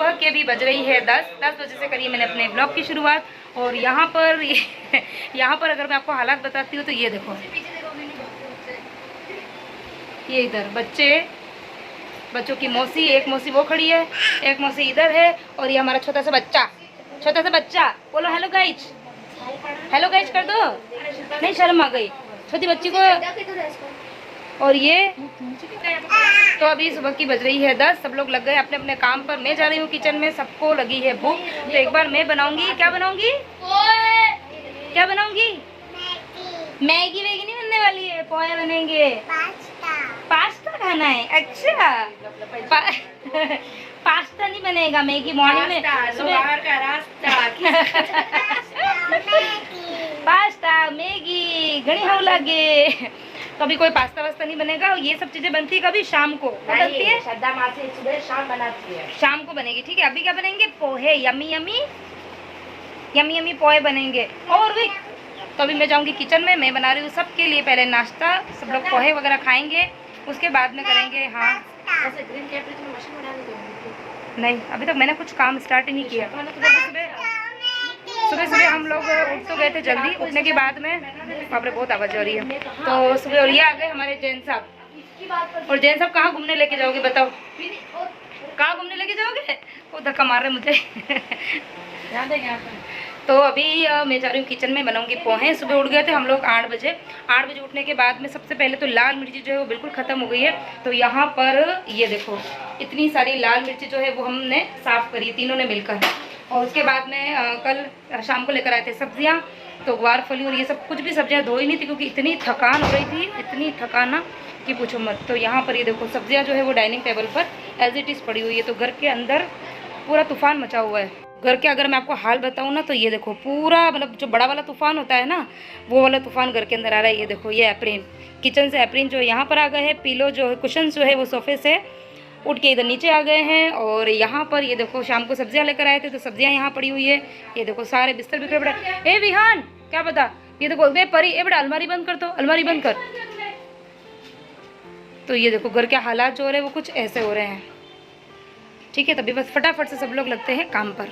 सुबह के भी बज रही है 10 बजे से करिए मैंने अपने ब्लॉग की शुरुआत। और यहाँ पर अगर मैं आपको हालात बताती हूँ तो ये देखो, ये इधर बच्चों की मौसी, एक मौसी वो खड़ी है, एक मौसी इधर है, और ये हमारा छोटा सा बच्चा बोलो हेलो गाइज, हेलो गाइज कर दो, नहीं शर्म आ गई छोटी बच्ची को। और ये तो अभी सुबह की बज रही है 10, सब लोग लग गए अपने अपने काम पर। मैं जा रही हूँ किचन में, सबको लगी है भूख, तो एक बार मैं बनाऊंगी। क्या बनाऊंगी? मैगी वेगी नहीं बनने वाली है, पोहे बनेंगे। पास्ता खाना है? अच्छा पास्ता नहीं बनेगा, मैगी मॉर्निंग में पास्ता मैगी घणी हाउ लागे। कभी कोई पास्ता वास्ता नहीं बनेगा, ये सब चीजें बनती है कभी शाम को बनती है, श्रद्धा माँ से सुबह शाम बनाती है, शाम को बनेगी। ठीक है, अभी क्या बनेंगे? पोहे, यमी यमी पोहे बनेंगे। और भी तो अभी मैं जाऊंगी किचन में, मैं बना रही हूँ सबके लिए पहले नाश्ता, सब लोग पोहे वगैरह खाएंगे, उसके बाद में करेंगे। हाँ नहीं, अभी तक मैंने कुछ काम स्टार्ट ही नहीं किया। सुबह हम लोग उठ तो गए थे जल्दी, उठने के बाद में बाप रे बहुत आवाज़ हो रही है, तो सुबह और ये आ गए हमारे जैन साहब। और जैन साहब कहाँ घूमने लेके जाओगे बताओ? कहाँ घूमने लेके जाओगे? वो धक्का मार रहे मुझे तो अभी मैं जा रही हूँ किचन में, बनाऊंगी पोहे। सुबह उठ गए थे हम लोग 8 बजे। 8 बजे उठने के बाद में सबसे पहले तो लाल मिर्ची जो है वो बिल्कुल ख़त्म हो गई है, तो यहाँ पर ये देखो इतनी सारी लाल मिर्ची जो है वो हमने साफ़ करी तीनों ने मिलकर। और उसके बाद में कल शाम को लेकर आए थे सब्जियाँ, तो ग्वार फली और ये सब कुछ भी सब्जियाँ धोई नहीं थी क्योंकि इतनी थकान हो रही थी, इतनी थकान ना कि पूछो मत। तो यहाँ पर ये देखो सब्जियाँ जो है वो डाइनिंग टेबल पर एज इट इज़ पड़ी हुई है। तो घर के अंदर पूरा तूफान मचा हुआ है। घर के अगर मैं आपको हाल बताऊँ ना तो ये देखो पूरा मतलब जो बड़ा वाला तूफान होता है ना, वो वाला तूफान घर के अंदर आ रहा है। ये देखो ये एप्रिन, किचन से एप्रिन जो यहाँ पर आ गए हैं, पिलो जो है कुशन जो है वो सोफे से उठ के इधर नीचे आ गए हैं। और यहाँ पर ये देखो शाम को सब्जियाँ लेकर आए थे तो सब्जियाँ यहाँ पड़ी हुई है। ये देखो सारे बिस्तर बिखरे पड़े। ए विहान क्या पता, ये देखो वे परी, ए बेटा अलमारी बंद कर, तो अलमारी बंद कर। तो ये देखो घर के हालात जो हो रहे हैं वो कुछ ऐसे हो रहे हैं। ठीक है, तभी बस फटाफट से सब लोग लगते हैं काम पर।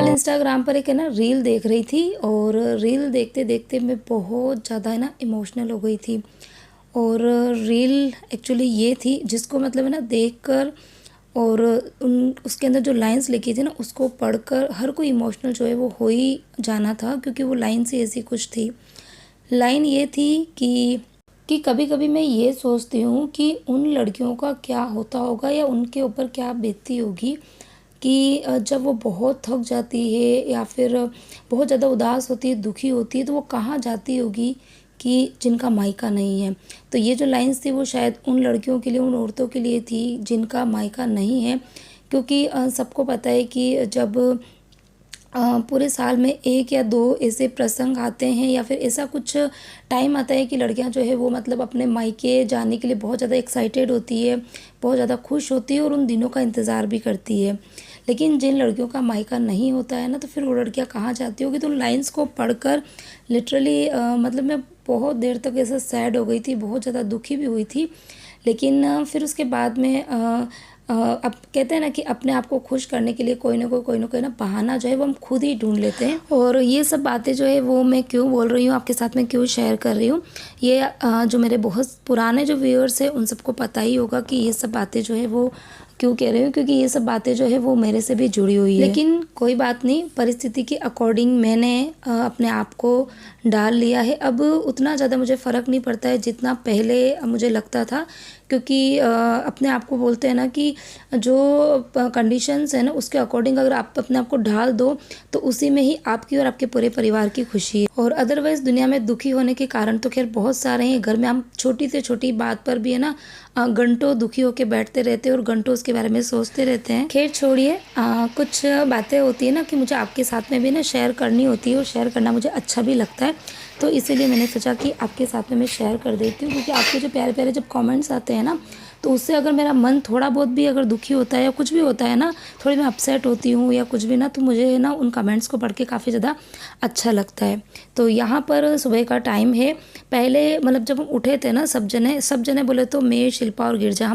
इंस्टाग्राम पर एक है ना रील देख रही थी, और रील देखते देखते मैं बहुत ज़्यादा है ना इमोशनल हो गई थी। और रील एक्चुअली ये थी जिसको मतलब है ना देखकर और उसके अंदर जो लाइंस लिखी थी ना उसको पढ़कर हर कोई इमोशनल जो है वो हो ही जाना था, क्योंकि वो लाइन से ऐसी कुछ थी। लाइन ये थी कि कभी कभी मैं ये सोचती हूँ कि उन लड़कियों का क्या होता होगा या उनके ऊपर क्या बीतती होगी कि जब वो बहुत थक जाती है या फिर बहुत ज़्यादा उदास होती है, दुखी होती है, तो वो कहाँ जाती होगी कि जिनका मायका नहीं है। तो ये जो लाइंस थी वो शायद उन लड़कियों के लिए, उन औरतों के लिए थी जिनका मायका नहीं है। क्योंकि सबको पता है कि जब पूरे साल में 1 या 2 ऐसे प्रसंग आते हैं या फिर ऐसा कुछ टाइम आता है कि लड़कियां जो है वो मतलब अपने मायके जाने के लिए बहुत ज़्यादा एक्साइटेड होती है, बहुत ज़्यादा खुश होती है और उन दिनों का इंतज़ार भी करती है। लेकिन जिन लड़कियों का मायका नहीं होता है ना, तो फिर वो लड़कियां कहाँ जाती होगी। तो लाइंस को पढ़कर लिटरली मतलब मैं बहुत देर तक ऐसा सैड हो गई थी, बहुत ज़्यादा दुखी भी हुई थी। लेकिन फिर उसके बाद में अब कहते हैं ना कि अपने आप को खुश करने के लिए कोई ना कोई ना बहाना जो है वो हम खुद ही ढूंढ लेते हैं। और ये सब बातें जो है वो मैं क्यों बोल रही हूँ आपके साथ में, क्यों शेयर कर रही हूँ, ये जो मेरे बहुत पुराने जो व्यूअर्स हैं उन सबको पता ही होगा कि ये सब बातें जो है वो क्यों कह रही हूँ, क्योंकि ये सब बातें जो है वो मेरे से भी जुड़ी हुई है। लेकिन कोई बात नहीं, परिस्थिति के अकॉर्डिंग मैंने अपने आप को डाल लिया है। अब उतना ज़्यादा मुझे फ़र्क नहीं पड़ता है जितना पहले मुझे लगता था, क्योंकि अपने आप को बोलते हैं ना कि जो कंडीशंस है ना उसके अकॉर्डिंग अगर आप अपने आप को ढाल दो तो उसी में ही आपकी और आपके पूरे परिवार की खुशी है। और अदरवाइज़ दुनिया में दुखी होने के कारण तो खैर बहुत सारे हैं। घर में हम छोटी से छोटी बात पर भी है ना घंटों दुखी होकर बैठते रहते हैं और घंटों उसके बारे में सोचते रहते हैं। खैर छोड़िए, कुछ बातें होती है ना कि मुझे आपके साथ में भी ना शेयर करनी होती है और शेयर करना मुझे अच्छा भी लगता है, तो इसीलिए मैंने सोचा कि आपके साथ में मैं शेयर कर देती हूँ। क्योंकि आपके जो प्यारे प्यारे जब कमेंट्स आते हैं ना तो उससे अगर मेरा मन थोड़ा बहुत भी अगर दुखी होता है या कुछ भी होता है ना, थोड़ी मैं अपसेट होती हूँ या कुछ भी ना, तो मुझे ना उन कमेंट्स को पढ़ के काफ़ी ज़्यादा अच्छा लगता है। तो यहाँ पर सुबह का टाइम है। पहले मतलब जब हम उठे थे ना, सब जने बोले तो मैं, शिल्पा और गिरजा,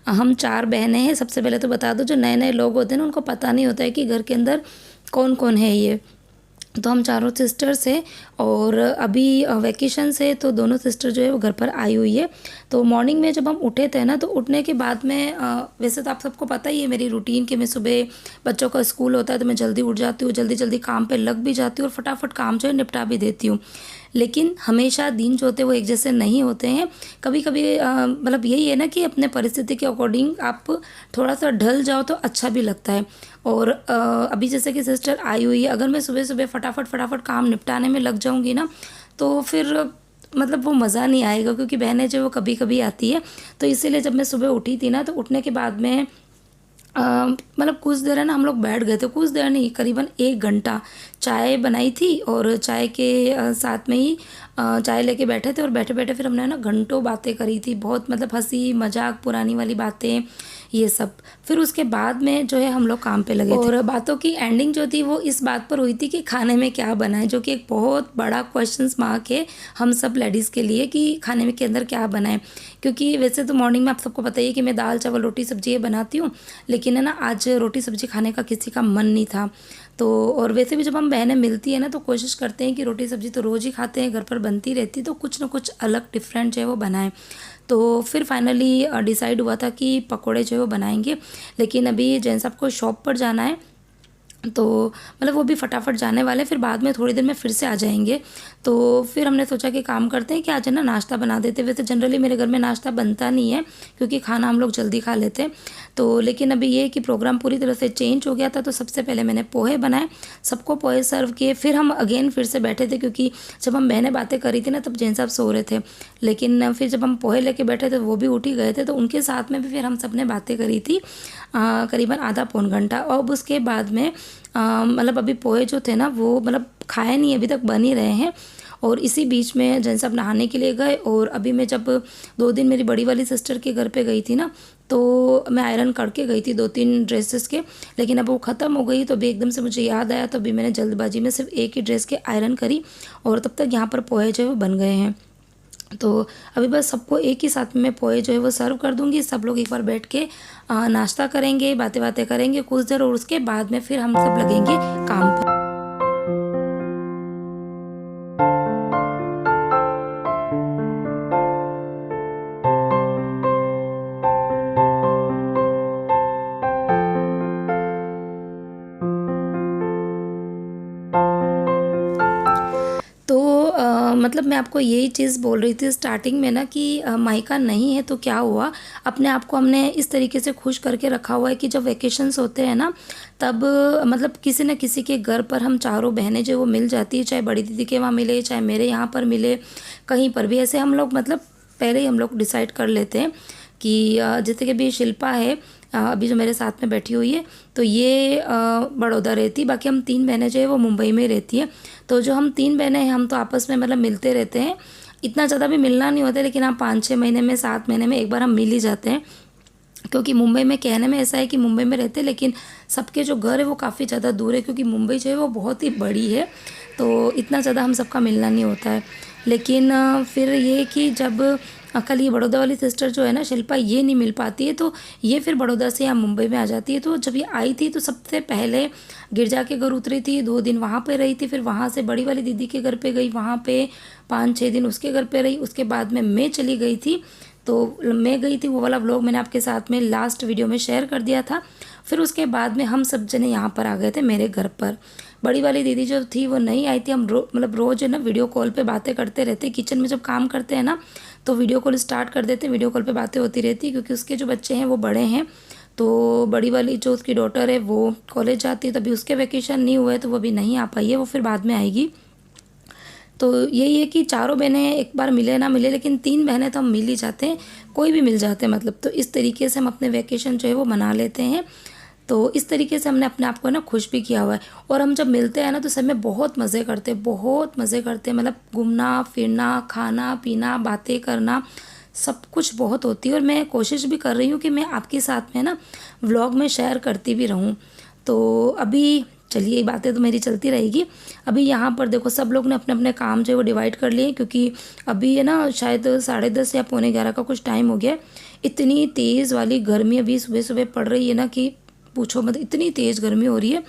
हम 4 बहनें हैं। सबसे पहले तो बता दूँ, जो नए-नए लोग होते हैं ना, उनको पता नहीं होता है कि घर के अंदर कौन-कौन है ये। तो हम चारों सिस्टर्स हैं और अभी वैकेशन से तो दोनों सिस्टर जो है वो घर पर आई हुई है। तो मॉर्निंग में जब हम उठे थे ना, तो उठने के बाद में वैसे तो आप सबको पता ही है मेरी रूटीन कि मैं सुबह, बच्चों का स्कूल होता है तो मैं जल्दी उठ जाती हूँ, जल्दी जल्दी काम पे लग भी जाती हूँ और फटाफट काम जो है निपटा भी देती हूँ। लेकिन हमेशा दिन जो होते हैं वो एक जैसे नहीं होते हैं। कभी कभी मतलब यही है ना कि अपने परिस्थिति के अकॉर्डिंग आप थोड़ा सा ढल जाओ तो अच्छा भी लगता है। और अभी जैसे कि सिस्टर आई हुई है, अगर मैं सुबह सुबह फटाफट फटाफट काम निपटाने में लग जाऊंगी ना, तो फिर मतलब वो मज़ा नहीं आएगा, क्योंकि बहनें जो वो कभी कभी आती है। तो इसीलिए जब मैं सुबह उठी थी ना, तो उठने के बाद में मतलब कुछ देर है ना, हम लोग बैठ गए थे, कुछ देर नहीं, करीबन 1 घंटा चाय बनाई थी और चाय के साथ में ही चाय लेके बैठे थे और बैठे बैठे फिर हमने ना घंटों बातें करी थी, बहुत मतलब हंसी मजाक, पुरानी वाली बातें, ये सब। फिर उसके बाद में जो है हम लोग काम पे लगे थे और बातों की एंडिंग जो थी वो इस बात पर हुई थी कि खाने में क्या बनाए, जो कि एक बहुत बड़ा क्वेश्चन मार्क है हम सब लेडीज़ के लिए कि खाने में के अंदर क्या बनाए। क्योंकि वैसे तो मॉर्निंग में आप सबको पता ही है कि मैं दाल चावल रोटी सब्जी ये बनाती हूँ, लेकिन है ना, आज रोटी सब्जी खाने का किसी का मन नहीं था। तो और वैसे भी जब हम बहनें मिलती है ना, तो कोशिश करते हैं कि रोटी सब्जी तो रोज़ ही खाते हैं, घर पर बनती रहती, तो कुछ ना कुछ अलग डिफरेंट जो है वो बनाएं। तो फिर फाइनली डिसाइड हुआ था कि पकोड़े जो है वो बनाएंगे। लेकिन अभी जैन साहब को शॉप पर जाना है, तो मतलब वो भी फटाफट जाने वाले हैं, फिर बाद में थोड़ी देर में फिर से आ जाएंगे। तो फिर हमने सोचा कि काम करते हैं कि आज है ना नाश्ता बना देते। वैसे जनरली मेरे घर में नाश्ता बनता नहीं है, क्योंकि खाना हम लोग जल्दी खा लेते हैं। तो लेकिन अभी ये कि प्रोग्राम पूरी तरह से चेंज हो गया था, तो सबसे पहले मैंने पोहे बनाए, सबको पोहे सर्व किए। फिर हम अगेन फिर से बैठे थे, क्योंकि जब हम बहनें बातें करी थी ना, तब जैन साहब सो रहे थे। लेकिन फिर जब हम पोहे लेके बैठे थे, वो भी उठ ही गए थे, तो उनके साथ में भी फिर हम सब ने बातें करी थी करीबन आधा पौन घंटा। और अब उसके बाद में मतलब अभी पोहे जो थे ना, वो मतलब खाए नहीं, अभी तक बन ही रहे हैं। और इसी बीच में जैन साहब नहाने के लिए गए, और अभी मैं जब 2 दिन मेरी बड़ी वाली सिस्टर के घर पे गई थी ना, तो मैं आयरन करके गई थी 2-3 ड्रेसेस के। लेकिन अब वो ख़त्म हो गई, तो अभी एकदम से मुझे याद आया, तो अभी मैंने जल्दबाजी में सिर्फ एक ही ड्रेस के आयरन करी, और तब तक यहाँ पर पोहे जो है वो बन गए हैं। तो अभी बस सबको एक ही साथ में पोहे जो है वो सर्व कर दूंगी। सब लोग एक बार बैठ के नाश्ता करेंगे, बातें बातें करेंगे कुछ देर, और उसके बाद में फिर हम सब लगेंगे काम पर। तो मतलब मैं आपको यही चीज़ बोल रही थी स्टार्टिंग में ना कि मायका नहीं है तो क्या हुआ, अपने आप को हमने इस तरीके से खुश करके रखा हुआ है कि जब वेकेशंस होते हैं ना, तब मतलब किसी न किसी के घर पर हम चारों बहनें जो वो मिल जाती है, चाहे बड़ी दीदी के वहाँ मिले, चाहे मेरे यहाँ पर मिले, कहीं पर भी ऐसे हम लोग मतलब पहले ही हम लोग डिसाइड कर लेते हैं कि जैसे कि अभी शिल्पा है, अभी जो मेरे साथ में बैठी हुई है, तो ये बड़ौदा रहती, बाकी हम 3 बहनें जो है वो मुंबई में रहती है। तो जो हम 3 बहनें हैं, हम तो आपस में मतलब मिलते रहते हैं, इतना ज़्यादा भी मिलना नहीं होता, लेकिन हाँ 5-6 महीने में, 7 महीने में एक बार हम मिल ही जाते हैं। क्योंकि मुंबई में कहने में ऐसा है कि मुंबई में रहते हैं, लेकिन सबके जो घर है वो काफ़ी ज़्यादा दूर है, क्योंकि मुंबई जो है वो बहुत ही बड़ी है, तो इतना ज़्यादा हम सबका मिलना नहीं होता है। लेकिन फिर ये कि जब कल ये बड़ौदा वाली सिस्टर जो है ना शिल्पा, ये नहीं मिल पाती है, तो ये फिर बड़ौदा से यहाँ मुंबई में आ जाती है। तो जब ये आई थी, तो सबसे पहले गिरजा के घर उतरी थी, 2 दिन वहाँ पे रही थी, फिर वहाँ से बड़ी वाली दीदी के घर पे गई, वहाँ पे 5-6 दिन उसके घर पे रही। उसके बाद में मैं चली गई थी, तो मैं गई थी, वो वाला व्लॉग मैंने आपके साथ में लास्ट वीडियो में शेयर कर दिया था। फिर उसके बाद में हम सब जने यहाँ पर आ गए थे मेरे घर पर। बड़ी वाली दीदी जो थी वो नहीं आई थी। हम मतलब रोज़ है ना वीडियो कॉल पे बातें करते रहते, किचन में जब काम करते हैं ना, तो वीडियो कॉल स्टार्ट कर देते, वीडियो कॉल पे बातें होती रहती, क्योंकि उसके जो बच्चे हैं वो बड़े हैं। तो बड़ी वाली जो उसकी डॉटर है वो कॉलेज जाती है, तभी उसके वैकेशन नहीं हुए, तो वो अभी नहीं आ पाई है, वो फिर बाद में आएगी। तो यही है कि चारों बहनें एक बार मिले ना मिले, लेकिन 3 बहनें तो हम मिल ही जाते हैं, कोई भी मिल जाते हैं मतलब। तो इस तरीके से हम अपने वैकेशन जो है वो मना लेते हैं। तो इस तरीके से हमने अपने आप को ना खुश भी किया हुआ है। और हम जब मिलते हैं ना, तो सब में बहुत मज़े करते हैं, बहुत मज़े करते हैं, मतलब घूमना फिरना, खाना पीना, बातें करना, सब कुछ बहुत होती है और मैं कोशिश भी कर रही हूँ कि मैं आपके साथ में ना व्लॉग में शेयर करती भी रहूँ। तो अभी चलिए, ये बातें तो मेरी चलती रहेगी। अभी यहाँ पर देखो सब लोग ने अपने अपने काम जो है वो डिवाइड कर लिए, क्योंकि अभी है ना शायद 10:30 या पौने 11 का कुछ टाइम हो गया है। इतनी तेज़ वाली गर्मी अभी सुबह सुबह पड़ रही है ना कि पूछो मत, इतनी तेज़ गर्मी हो रही है।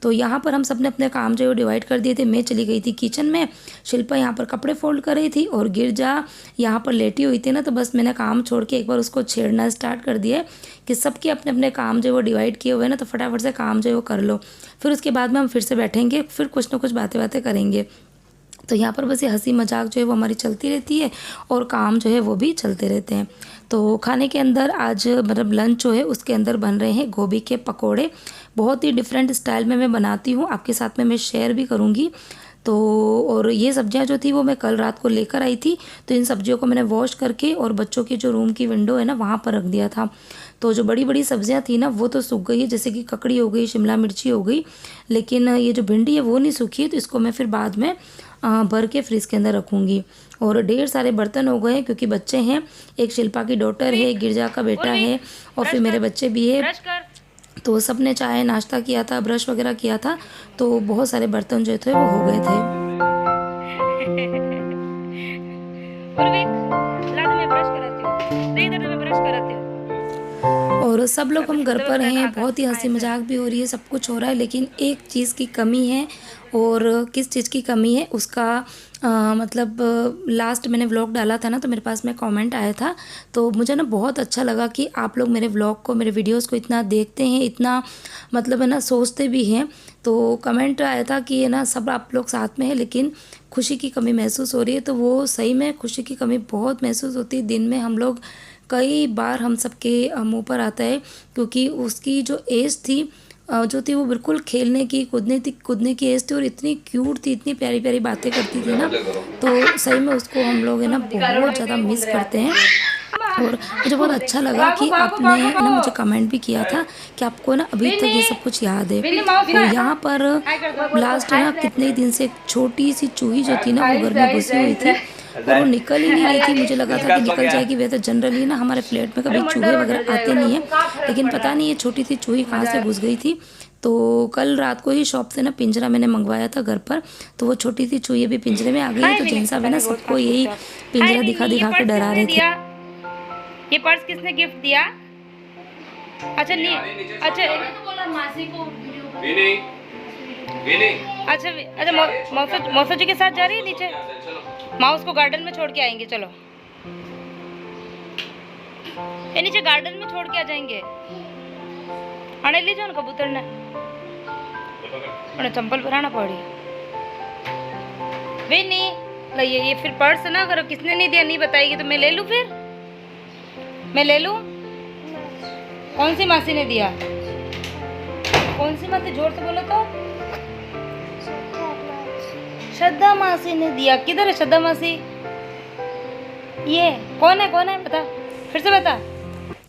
तो यहाँ पर हम सब ने अपने काम जो है वो डिवाइड कर दिए थे। मैं चली गई थी किचन में, शिल्पा यहाँ पर कपड़े फोल्ड कर रही थी और गिरजा यहाँ पर लेटी हुई थी ना, तो बस मैंने काम छोड़ के एक बार उसको छेड़ना स्टार्ट कर दिया है कि सबके अपने अपने काम जो है वो डिवाइड किए हुए हैं ना, तो फटाफट से काम जो है वो कर लो। फिर उसके बाद में हम फिर से बैठेंगे, फिर कुछ ना कुछ बातें बातें करेंगे। तो यहाँ पर बस ये हंसी मजाक जो है वो हमारी चलती रहती है और काम जो है वो भी चलते रहते हैं। तो खाने के अंदर आज मतलब लंच जो है उसके अंदर बन रहे हैं गोभी के पकोड़े। बहुत ही डिफरेंट स्टाइल में मैं बनाती हूँ, आपके साथ में मैं शेयर भी करूँगी। तो और ये सब्जियां जो थी वो मैं कल रात को लेकर आई थी, तो इन सब्जियों को मैंने वॉश करके और बच्चों की जो रूम की विंडो है ना वहाँ पर रख दिया था। तो जो बड़ी बड़ी सब्जियां थी ना वो तो सूख गई है, जैसे कि ककड़ी हो गई, शिमला मिर्ची हो गई, लेकिन ये जो भिंडी है वो नहीं सूखी है, तो इसको मैं फिर बाद में भर के फ्रिज के अंदर रखूँगी। और ढेर सारे बर्तन हो गए क्योंकि बच्चे हैं, एक शिल्पा की डॉटर है, गिरजा का बेटा है और फिर मेरे बच्चे भी है। तो सब ने चाय नाश्ता किया था, ब्रश वगैरह किया था, तो बहुत सारे बर्तन जो थे वो हो गए थे। और सब लोग हम घर पर हैं, बहुत ही हंसी मजाक भी हो रही है, सब कुछ हो रहा है, लेकिन एक चीज़ की कमी है। और किस चीज़ की कमी है उसका मतलब लास्ट मैंने व्लॉग डाला था ना, तो मेरे पास में कमेंट आया था, तो मुझे ना बहुत अच्छा लगा कि आप लोग मेरे व्लॉग को, मेरे वीडियोस को इतना देखते हैं, इतना मतलब है ना सोचते भी हैं। तो कमेंट आया था कि है ना सब आप लोग साथ में हैं लेकिन खुशी की कमी महसूस हो रही है। तो वो सही में खुशी की कमी बहुत महसूस होती है। दिन में हम लोग कई बार हम सबके मुंह पर आता है, क्योंकि उसकी जो एज थी जो थी वो बिल्कुल खेलने की, कूदने की एज थी और इतनी क्यूट थी, इतनी प्यारी प्यारी बातें करती थी ना, तो सही में उसको हम लोग है ना बहुत ज़्यादा मिस करते हैं। और मुझे बहुत अच्छा लगा कि आपने है ना मुझे कमेंट भी किया था कि आपको ना अभी तक ये सब कुछ याद है। तो यहाँ पर लास्ट है ना कितने दिन से एक छोटी सी चूही जो थी ना वो घर में घुसी हुई थी और वो निकल ही नहीं रही थी। मुझे लगा था कि निकल जाएगी, वैसे जनरली ना हमारे फ्लैट में कभी चूहे वगैरह आते नहीं हैं, लेकिन पता नहीं ये छोटी सी चूही कहाँ से घुस गई थी। तो कल रात को ही शॉप से ना पिंजरा मैंने मंगवाया था घर पर, तो वो छोटी सी चूही भी पिंजरे में आ गई है। तो जैन साहब है ना सबको यही पिंजरा दिखा दिखा के डरा रहे थे। ये पर्स किसने गिफ्ट दिया? अच्छा नहीं, अच्छा बोला मासी को अच्छा अच्छा मौसा जी के साथ जा रही है नीचे, माउस को गार्डन में छोड़ के आएंगे। चलो ये नीचे गार्डन में छोड़ के आ जाएंगे। आने ले जाओ ना कबूतर ने, चंपल पहनाना पड़ी वे नहीं लाइए। ये फिर पर्स ना अगर किसने नहीं दिया नहीं बताएगी तो मैं ले लूं, फिर मैं ले लूं। कौन सी मासी ने दिया? कौन सी मासी? जोर से बोलो तो। श्रद्धा मासी ने दिया। किधर है श्रद्धा मासी? ये कौन है? कौन है बता, फिर से बता।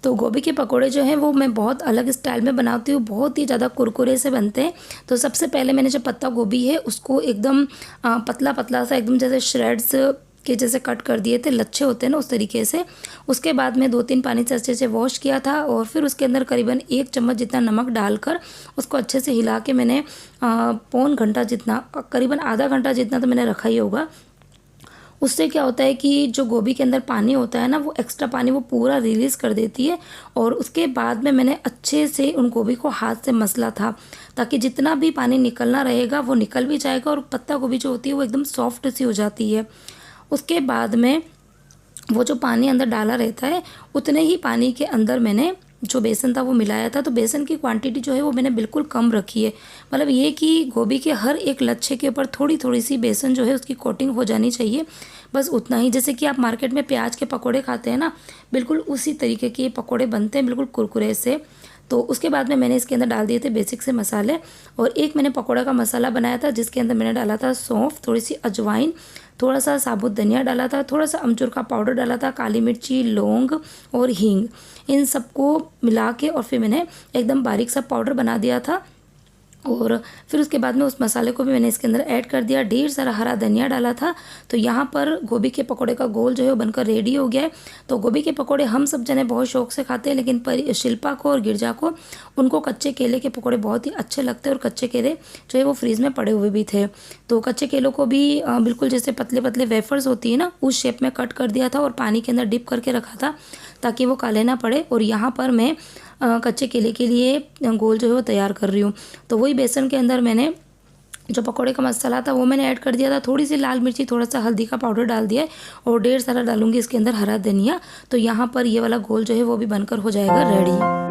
तो गोभी के पकोड़े जो हैं वो मैं बहुत अलग स्टाइल में बनाती हूँ, बहुत ही ज़्यादा कुरकुरे से बनते हैं। तो सबसे पहले मैंने जो पत्ता गोभी है उसको एकदम पतला पतला सा, एकदम जैसे श्रेड्स के जैसे कट कर दिए थे, लच्छे होते हैं ना उस तरीके से। उसके बाद में 2-3 पानी से अच्छे से वॉश किया था और फिर उसके अंदर करीबन 1 चम्मच जितना नमक डालकर उसको अच्छे से हिला के मैंने पौन घंटा जितना, करीबन आधा घंटा जितना तो मैंने रखा ही होगा। उससे क्या होता है कि जो गोभी के अंदर पानी होता है ना वो एक्स्ट्रा पानी वो पूरा रिलीज़ कर देती है। और उसके बाद में मैंने अच्छे से उन गोभी को हाथ से मसला था, ताकि जितना भी पानी निकलना रहेगा वो निकल भी जाएगा और पत्ता गोभी जो होती है वो एकदम सॉफ्ट सी हो जाती है। उसके बाद में वो जो पानी अंदर डाला रहता है उतने ही पानी के अंदर मैंने जो बेसन था वो मिलाया था। तो बेसन की क्वांटिटी जो है वो मैंने बिल्कुल कम रखी है, मतलब ये कि गोभी के हर एक लच्छे के ऊपर थोड़ी थोड़ी सी बेसन जो है उसकी कोटिंग हो जानी चाहिए, बस उतना ही। जैसे कि आप मार्केट में प्याज के पकोड़े खाते हैं ना, बिल्कुल उसी तरीके के ये पकोड़े बनते हैं, बिल्कुल कुरकुरे से। तो उसके बाद में मैंने इसके अंदर डाल दिए थे बेसिक से मसाले, और एक मैंने पकोड़ा का मसाला बनाया था जिसके अंदर मैंने डाला था सौंफ, थोड़ी सी अजवाइन, थोड़ा सा साबुत धनिया डाला था, थोड़ा सा अमचूर का पाउडर डाला था, काली मिर्ची, लौंग और हींग, इन सबको मिला के और फिर मैंने एकदम बारीक सा पाउडर बना दिया था। और फिर उसके बाद में उस मसाले को भी मैंने इसके अंदर ऐड कर दिया। ढेर सारा हरा धनिया डाला था। तो यहाँ पर गोभी के पकोड़े का गोल जो है वो बनकर रेडी हो गया है। तो गोभी के पकोड़े हम सब जने बहुत शौक से खाते हैं, लेकिन पर शिल्पा को और गिरजा को उनको कच्चे केले के पकोड़े बहुत ही अच्छे लगते हैं, और कच्चे केले जो है वो फ्रीज़ में पड़े हुए भी थे। तो कच्चे केलों को भी बिल्कुल जैसे पतले पतले वेफर्स होती है ना, उस शेप में कट कर दिया था और पानी के अंदर डिप करके रखा था ताकि वो काले ना पड़े। और यहाँ पर मैं कच्चे केले के लिए गोल जो है वो तैयार कर रही हूँ। तो वही बेसन के अंदर मैंने जो पकोड़े का मसाला था वो मैंने ऐड कर दिया था। थोड़ी सी लाल मिर्ची, थोड़ा सा हल्दी का पाउडर डाल दिया है, और ढेर सारा डालूंगी इसके अंदर हरा धनिया। तो यहाँ पर ये वाला गोल जो है वो भी बनकर हो जाएगा रेडी।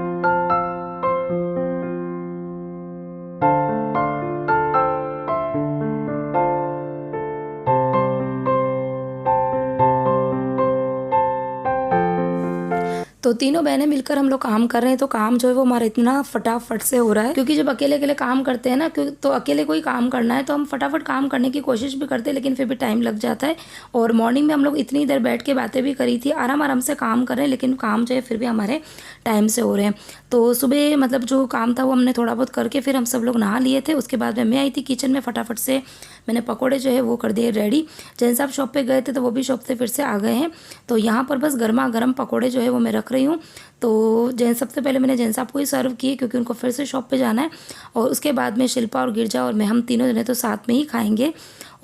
तो तीनों बहनें मिलकर हम लोग काम कर रहे हैं। तो काम जो है वो हमारा इतना फटाफट से हो रहा है, क्योंकि जब अकेले अकेले काम करते हैं ना, तो अकेले कोई काम करना है तो हम फटाफट काम करने की कोशिश भी करते हैं, लेकिन फिर भी टाइम लग जाता है। और मॉर्निंग में हम लोग इतनी देर बैठ के बातें भी करी थी, आराम आराम से काम कर रहे हैं, लेकिन काम जो है फिर भी हमारे टाइम से हो रहे हैं। तो सुबह मतलब जो काम था वो हमने थोड़ा बहुत करके फिर हम सब लोग नहा लिए थे। उसके बाद में मैं आई थी किचन में, फटाफट से मैंने पकोड़े जो है वो कर दिए रेडी। जैन साहब शॉप पे गए थे तो वो भी शॉप से फिर से आ गए हैं। तो यहाँ पर बस गर्मा गर्म पकोड़े जो है वो मैं रख रही हूँ। तो सबसे पहले मैंने जैन साहब को ही सर्व किए, क्योंकि उनको फिर से शॉप पे जाना है। और उसके बाद में शिल्पा और गिरजा और मैं, हम तीनों जने तो साथ में ही खाएंगे।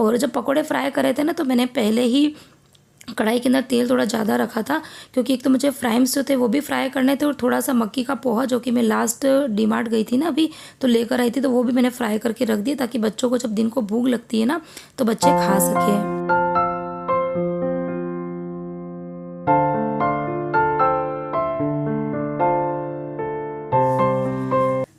और जब पकोड़े फ्राई कर रहे थे ना, तो मैंने पहले ही कढ़ाई के अंदर तेल थोड़ा ज़्यादा रखा था, क्योंकि एक तो मुझे फ्राइम्स जो थे वो भी फ्राई करने थे, और थोड़ा सा मक्की का पोहा जो कि मैं लास्ट डीमार्ट गई थी ना अभी, तो लेकर आई थी, तो वो भी मैंने फ्राई करके रख दिया, ताकि बच्चों को जब दिन को भूख लगती है ना तो बच्चे खा सकें।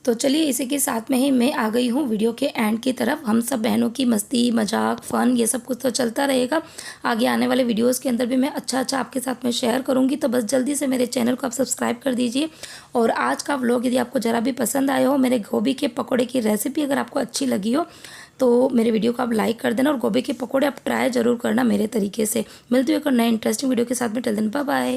तो चलिए इसी के साथ में ही मैं आ गई हूँ वीडियो के एंड की तरफ। हम सब बहनों की मस्ती, मजाक, फ़न, ये सब कुछ तो चलता रहेगा। आगे आने वाले वीडियोस के अंदर भी मैं अच्छा आपके साथ में शेयर करूँगी। तो बस जल्दी से मेरे चैनल को आप सब्सक्राइब कर दीजिए। और आज का व्लॉग यदि आपको ज़रा भी पसंद आया हो, मेरे गोभी के पकौड़े की रेसिपी अगर आपको अच्छी लगी हो, तो मेरे वीडियो को आप लाइक कर देना, और गोभी के पकौड़े आप ट्राई ज़रूर करना मेरे तरीके से। मिलती हूँ एक नए इंटरेस्टिंग वीडियो के साथ में। Till then bye bye.